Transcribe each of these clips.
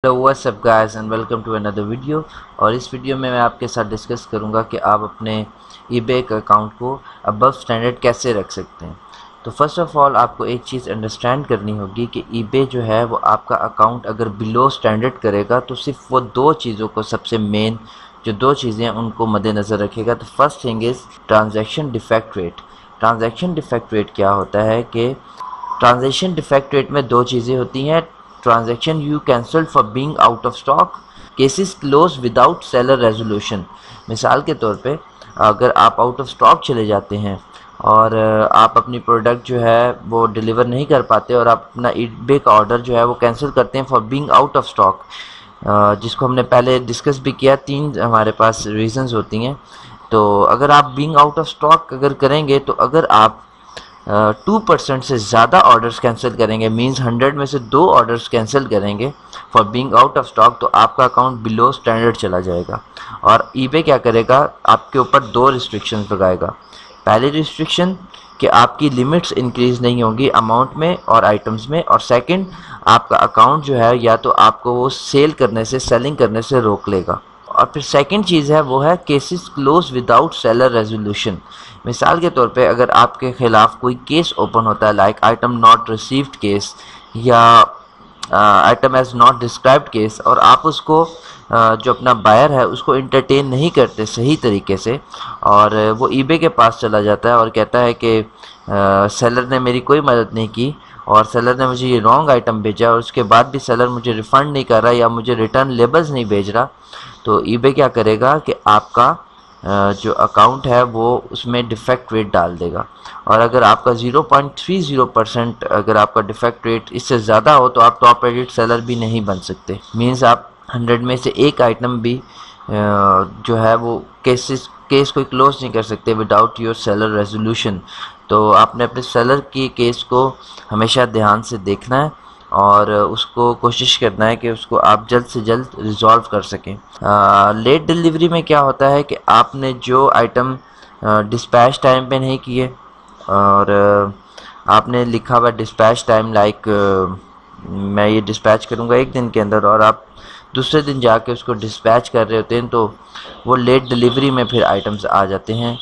Hello what's up guys and welcome to another video. और इस video में मैं आपके साथ डिस्कस करूंगा कि आप अपने ईबे के अकाउंट को अबव स्टैंडर्ड कैसे रख सकते हैं। तो फर्स्ट ऑफ ऑल आपको एक चीज़ अंडरस्टैंड करनी होगी कि ईबे जो है वो आपका अकाउंट अगर बिलो स्टैंडर्ड करेगा तो सिर्फ वो दो चीज़ों को सबसे मेन जो दो चीज़ें हैं उनको मद्देनज़र रखेगा। तो first thing is transaction defect rate. Transaction defect rate क्या होता है कि ट्रांजैक्शन डिफेक्ट रेट में दो चीज़ें होती हैं। Transaction you cancelled for being out of stock, cases close without seller resolution. मिसाल के तौर पे अगर आप आउट ऑफ स्टॉक चले जाते हैं और आप अपनी प्रोडक्ट जो है वो डिलीवर नहीं कर पाते और आप अपना ईबे का ऑर्डर जो है वो कैंसिल करते हैं for being out of stock, जिसको हमने पहले डिस्कस भी किया। तीन हमारे पास रीजंस होती हैं। तो अगर आप बीइंग आउट ऑफ स्टॉक अगर करेंगे तो अगर आप 2% से ज़्यादा ऑर्डर्स कैंसिल करेंगे, मींस 100 में से 2 ऑर्डर्स कैंसिल करेंगे for being out of stock, तो आपका अकाउंट बिलो स्टैंडर्ड चला जाएगा। और ईबे क्या करेगा, आपके ऊपर दो रिस्ट्रिक्शंस लगाएगा। पहली रिस्ट्रिक्शन कि आपकी लिमिट्स इंक्रीज़ नहीं होंगी अमाउंट में और आइटम्स में, और सेकंड आपका अकाउंट जो है या तो आपको वो सेलिंग करने से रोक लेगा। और फिर सेकंड चीज़ है वो है cases close without seller resolution. मिसाल के तौर पे अगर आपके ख़िलाफ़ कोई केस ओपन होता है like item not received case या item as not described case, और आप उसको जो अपना बायर है उसको इंटरटेन नहीं करते सही तरीके से, और वो ईबे के पास चला जाता है और कहता है कि सेलर ने मेरी कोई मदद नहीं की और सेलर ने मुझे ये रॉन्ग आइटम भेजा और उसके बाद भी सेलर मुझे रिफ़ंड नहीं कर रहा या मुझे रिटर्न लेबल्स नहीं भेज रहा, तो ईबे क्या करेगा कि आपका जो अकाउंट है वो उसमें डिफेक्ट रेट डाल देगा। और अगर आपका 0.30% अगर आपका डिफेक्ट रेट इससे ज़्यादा हो तो आप टॉप रेटेड सेलर भी नहीं बन सकते। मींस आप 100 में से एक आइटम भी जो है वो केस कोई क्लोज नहीं कर सकते विदाउट योर सेलर रेजोल्यूशन। तो आपने अपने सेलर की केस को हमेशा ध्यान से देखना है और उसको कोशिश करना है कि उसको आप जल्द से जल्द रिजॉल्व कर सकें। लेट डिलीवरी में क्या होता है कि आपने जो आइटम डिस्पैच टाइम पे नहीं किए और आपने लिखा हुआ डिस्पैच टाइम लाइक मैं ये डिस्पैच करूँगा एक दिन के अंदर, और आप दूसरे दिन जाके उसको डिस्पैच कर रहे होते हैं तो वो लेट डिलीवरी में फिर आइटम्स आ जाते हैं।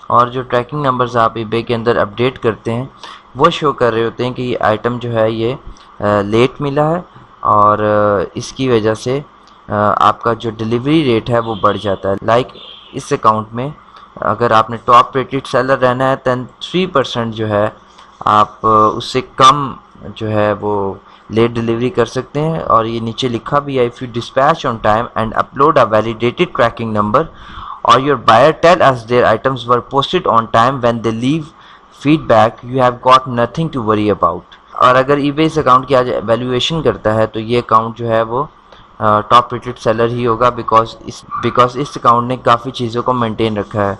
और जो ट्रैकिंग नंबर्स आप ईबे के अंदर अपडेट करते हैं वो शो कर रहे होते हैं कि ये आइटम जो है ये लेट मिला है, और इसकी वजह से आपका जो डिलीवरी रेट है वो बढ़ जाता है। लाइक इस अकाउंट में अगर आपने टॉप रेटेड सेलर रहना है दैन 3% जो है आप उससे कम जो है वो लेट डिलीवरी कर सकते हैं। और ये नीचे लिखा भी है, if you dispatch on time and upload a validated tracking number और your buyer tell us their items were posted on time when they leave feedback, you have got nothing to worry about. और अगर eBay इस account की आज valuation करता है तो ये अकाउंट जो है वो टॉप रेटेड सेलर ही होगा, बिकॉज इस अकाउंट ने काफ़ी चीज़ों को मेंटेन रखा है।